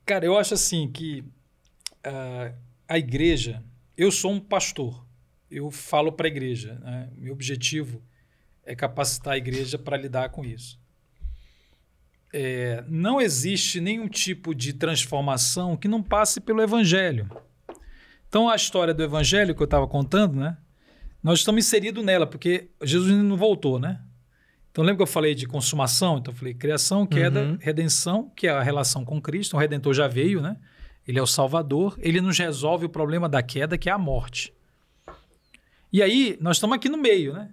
Cara, eu acho assim que a igreja... Eu sou um pastor. Eu falo para a igreja, né? Meu objetivo é capacitar a igreja para lidar com isso. Não existe nenhum tipo de transformação que não passe pelo evangelho. Então, a história do evangelho que eu estava contando, né? Nós estamos inseridos nela, porque Jesus ainda não voltou, né? Então, lembra que eu falei de consumação? Então, eu falei criação, queda, redenção, que é a relação com Cristo. O Redentor já veio, né? Ele é o Salvador. Ele nos resolve o problema da queda, que é a morte. E aí, nós estamos aqui no meio, né?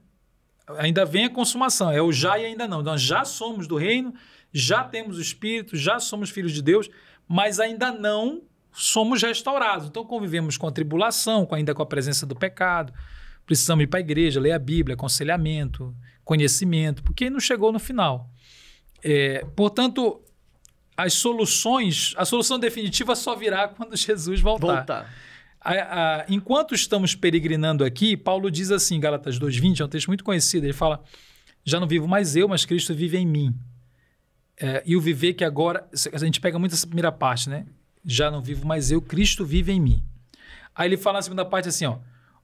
Ainda vem a consumação. É o já e ainda não. Nós já somos do reino, já temos o Espírito, já somos filhos de Deus, mas ainda não somos restaurados. Então, convivemos com a tribulação, ainda com a presença do pecado. Precisamos ir para a igreja, ler a Bíblia, aconselhamento, conhecimento, porque não chegou no final. Portanto, a solução definitiva só virá quando Jesus voltar. Enquanto estamos peregrinando aqui, Paulo diz assim, Gálatas 2:20, é um texto muito conhecido, ele fala, já não vivo mais eu, mas Cristo vive em mim. E o viver que agora, a gente pega muito essa primeira parte, né? Já não vivo mais eu, Cristo vive em mim. Aí ele fala na segunda parte assim, ó,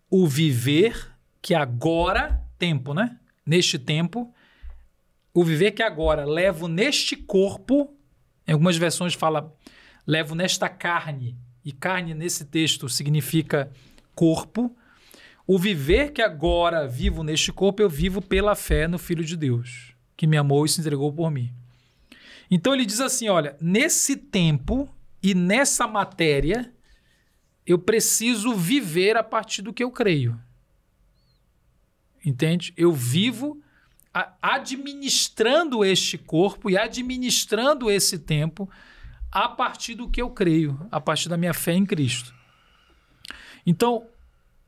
o viver que agora, tempo, né? Neste tempo, o viver que agora levo neste corpo, em algumas versões fala, levo nesta carne, e carne nesse texto significa corpo. O viver que agora vivo neste corpo, eu vivo pela fé no Filho de Deus, que me amou e se entregou por mim. Então ele diz assim, olha, nesse tempo e nessa matéria, eu preciso viver a partir do que eu creio. Entende? Eu vivo administrando este corpo e administrando esse tempo a partir do que eu creio, a partir da minha fé em Cristo. Então,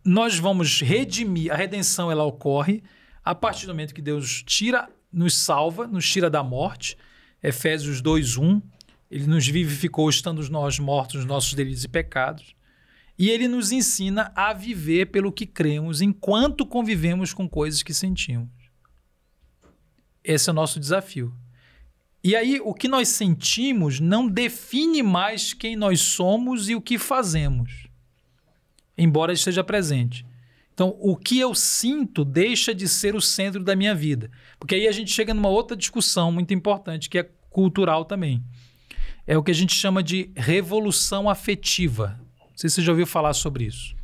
nós vamos redimir, a redenção ela ocorre a partir do momento que Deus nos salva, nos tira da morte, Efésios 2:1, ele nos vivificou estando nós mortos nos nossos delitos e pecados, e ele nos ensina a viver pelo que cremos enquanto convivemos com coisas que sentimos. Esse é o nosso desafio. E aí, o que nós sentimos não define mais quem nós somos e o que fazemos, embora esteja presente. Então, o que eu sinto deixa de ser o centro da minha vida. Porque aí a gente chega numa outra discussão muito importante, que é cultural também. É o que a gente chama de revolução afetiva. Não sei se você já ouviu falar sobre isso.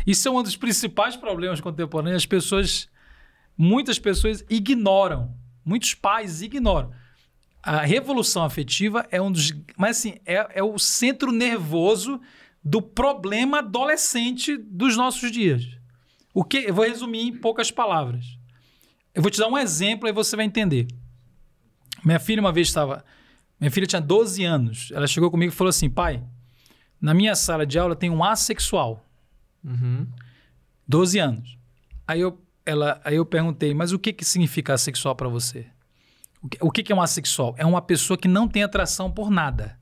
Isso é um dos principais problemas contemporâneos. Muitas pessoas ignoram. Muitos pais ignoram. A revolução afetiva é um dos... Mas assim, é o centro nervoso do problema adolescente dos nossos dias. Eu vou resumir em poucas palavras. Eu vou te dar um exemplo e você vai entender. Minha filha uma vez Minha filha tinha 12 anos. Ela chegou comigo e falou assim, pai, na minha sala de aula tem um assexual. 12 anos. Aí eu perguntei, mas o que significa assexual para você? O que é um assexual? É uma pessoa que não tem atração por nada.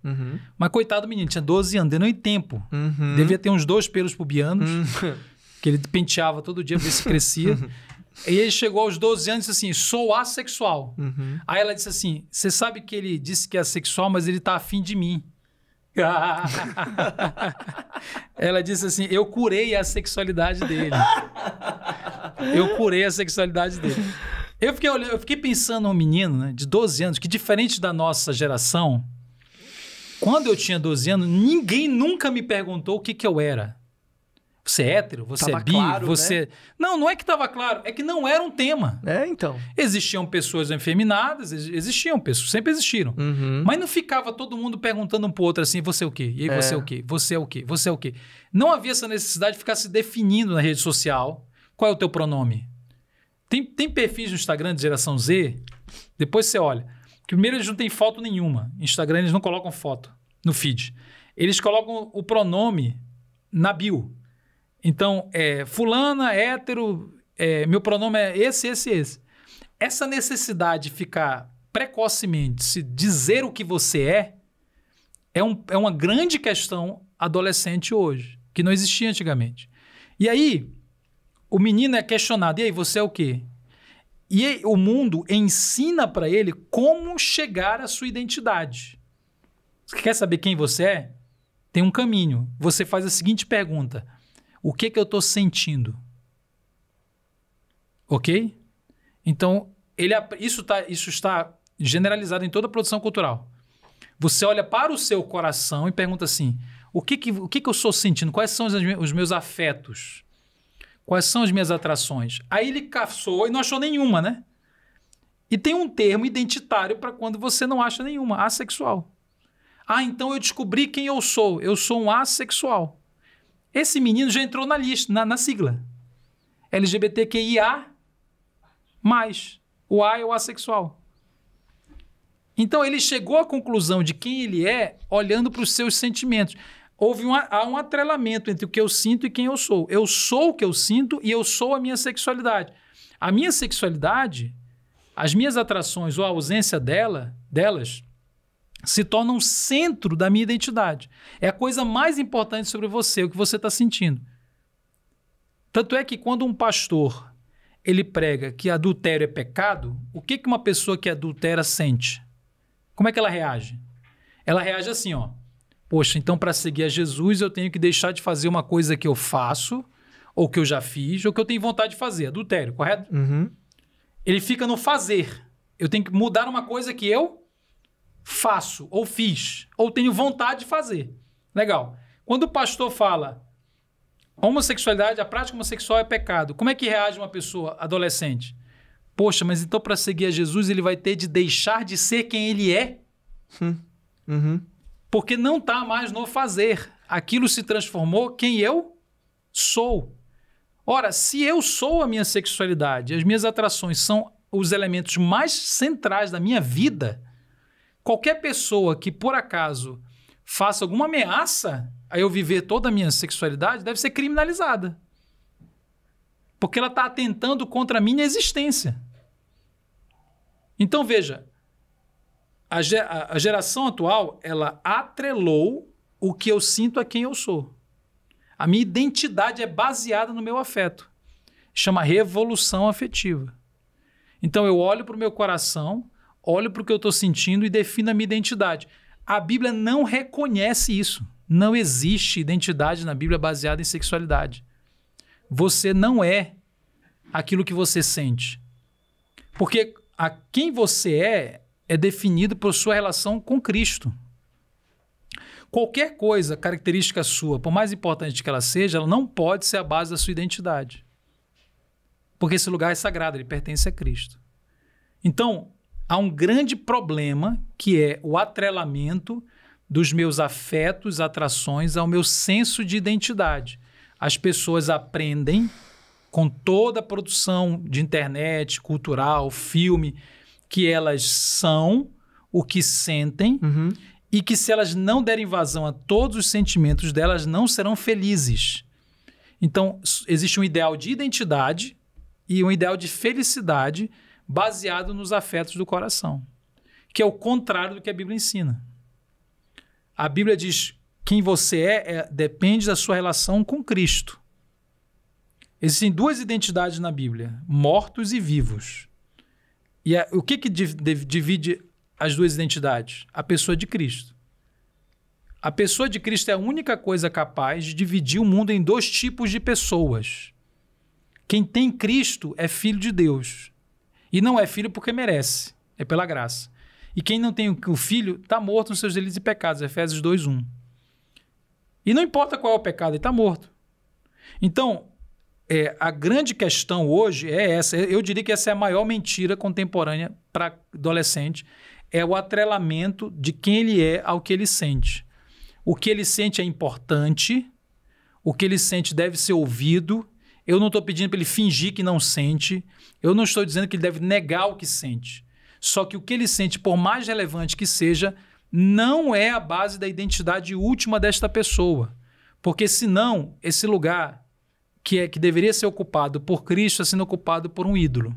Mas coitado do menino, tinha 12 anos, deu tempo. Devia ter uns 2 pelos pubianos, que ele penteava todo dia para ver se crescia. E ele chegou aos 12 anos e disse assim, sou assexual. Aí ela disse assim, você sabe que ele disse que é assexual, mas ele está afim de mim. Ela disse assim, eu curei a sexualidade dele. Eu fiquei pensando num menino, né, de 12 anos, que diferente da nossa geração, quando eu tinha 12 anos, ninguém nunca me perguntou o que eu era. Você é hétero? Você é bi? Claro, você... Né? Não é que estava claro, é que não era um tema. Então. Existiam pessoas efeminadas, existiam pessoas, sempre existiram. Mas não ficava todo mundo perguntando um pro outro assim, você é o quê? E aí você é o quê? Você é o quê? Você é o quê? Não havia essa necessidade de ficar se definindo na rede social. Qual é o teu pronome? Tem perfis no Instagram de geração Z, depois você olha. Primeiro, eles não têm foto nenhuma. No Instagram, eles não colocam foto no feed. Eles colocam o pronome na bio. Então, fulana, hétero, meu pronome é esse. Essa necessidade de ficar precocemente, se dizer o que você é uma grande questão adolescente hoje, que não existia antigamente. E aí, o menino é questionado, e aí, você é o quê? E aí, o mundo ensina para ele como chegar à sua identidade. Você quer saber quem você é? Tem um caminho. Você faz a seguinte pergunta: o que eu estou sentindo? Ok? Então, isso está generalizado em toda a produção cultural. Você olha para o seu coração e pergunta assim: o que eu estou sentindo? Quais são os meus afetos? Quais são as minhas atrações? Aí ele caçou e não achou nenhuma, né? E tem um termo identitário para quando você não acha nenhuma: assexual. Ah, então eu descobri quem eu sou. Eu sou um assexual. Esse menino já entrou na lista, na sigla. LGBTQIA+. O A é o assexual. Então ele chegou à conclusão de quem ele é olhando para os seus sentimentos. Há um atrelamento entre o que eu sinto e quem eu sou. Eu sou o que eu sinto e eu sou a minha sexualidade. A minha sexualidade, as minhas atrações ou a ausência delas se tornam o centro da minha identidade. É a coisa mais importante sobre você, o que você está sentindo. Tanto é que quando um pastor ele prega que adultério é pecado, o que uma pessoa que adultera sente? Como é que ela reage? Ela reage assim, ó. Poxa, então para seguir a Jesus eu tenho que deixar de fazer uma coisa que eu faço, ou que eu já fiz, ou que eu tenho vontade de fazer. Adultério, correto? Uhum. Ele fica no fazer. Eu tenho que mudar uma coisa que eu faço, ou fiz, ou tenho vontade de fazer. Legal. Quando o pastor fala homossexualidade, a prática homossexual é pecado, como é que reage uma pessoa adolescente? Poxa, mas então para seguir a Jesus ele vai ter de deixar de ser quem ele é? Uhum. Porque não está mais no fazer. Aquilo se transformou quem eu sou. Ora, se eu sou a minha sexualidade, as minhas atrações são os elementos mais centrais da minha vida, qualquer pessoa que, por acaso, faça alguma ameaça a eu viver toda a minha sexualidade deve ser criminalizada. Porque ela está atentando contra a minha existência. Então, veja, a geração atual, ela atrelou o que eu sinto a quem eu sou. A minha identidade é baseada no meu afeto. Chama revolução afetiva. Então, eu olho para o meu coração, olho para o que eu estou sentindo e defino a minha identidade. A Bíblia não reconhece isso. Não existe identidade na Bíblia baseada em sexualidade. Você não é aquilo que você sente. Porque a quem você é definido por sua relação com Cristo. Qualquer coisa, característica sua, por mais importante que ela seja, ela não pode ser a base da sua identidade. Porque esse lugar é sagrado, ele pertence a Cristo. Então, há um grande problema que é o atrelamento dos meus afetos, atrações ao meu senso de identidade. As pessoas aprendem com toda a produção de internet, cultural, filme, que elas são o que sentem e que se elas não derem vazão a todos os sentimentos delas, não serão felizes. Então, existe um ideal de identidade e um ideal de felicidade baseado nos afetos do coração, que é o contrário do que a Bíblia ensina. A Bíblia diz quem você depende da sua relação com Cristo. Existem duas identidades na Bíblia, mortos e vivos. E o que divide as duas identidades? A pessoa de Cristo. A pessoa de Cristo é a única coisa capaz de dividir o mundo em dois tipos de pessoas. Quem tem Cristo é filho de Deus. E não é filho porque merece, é pela graça. E quem não tem o filho está morto nos seus delitos e pecados, Efésios 2:1. E não importa qual é o pecado, ele está morto. Então, a grande questão hoje é essa. Eu diria que essa é a maior mentira contemporânea para adolescente. É o atrelamento de quem ele é ao que ele sente. O que ele sente é importante, o que ele sente deve ser ouvido. Eu não estou pedindo para ele fingir que não sente. Eu não estou dizendo que ele deve negar o que sente. Só que o que ele sente, por mais relevante que seja, não é a base da identidade última desta pessoa. Porque senão, esse lugar que deveria ser ocupado por Cristo está sendo ocupado por um ídolo.